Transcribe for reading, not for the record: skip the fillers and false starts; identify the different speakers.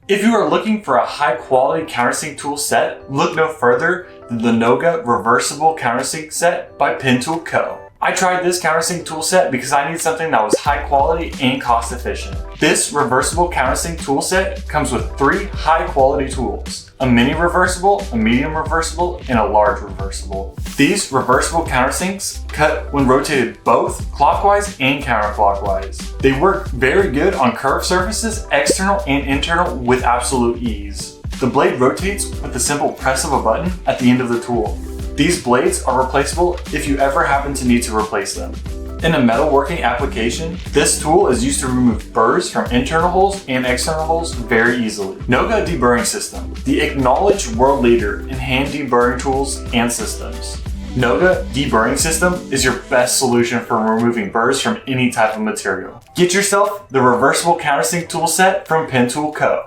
Speaker 1: If you are looking for a high quality countersink tool set, look no further than the Noga Reversible Countersink set by Pen Tool Co. I tried this countersink tool set because I needed something that was high quality and cost efficient. This reversible countersink tool set comes with 3 high quality tools: a mini reversible, a medium reversible, and a large reversible. These reversible countersinks cut when rotated both clockwise and counterclockwise. They work very good on curved surfaces, external and internal, with absolute ease. The blade rotates with the simple press of a button at the end of the tool. These blades are replaceable if you ever happen to need to replace them. In a metalworking application, this tool is used to remove burrs from internal holes and external holes very easily. Noga Deburring System, the acknowledged world leader in hand deburring tools and systems. Noga Deburring System is your best solution for removing burrs from any type of material. Get yourself the reversible countersink tool set from Pen Tool Co.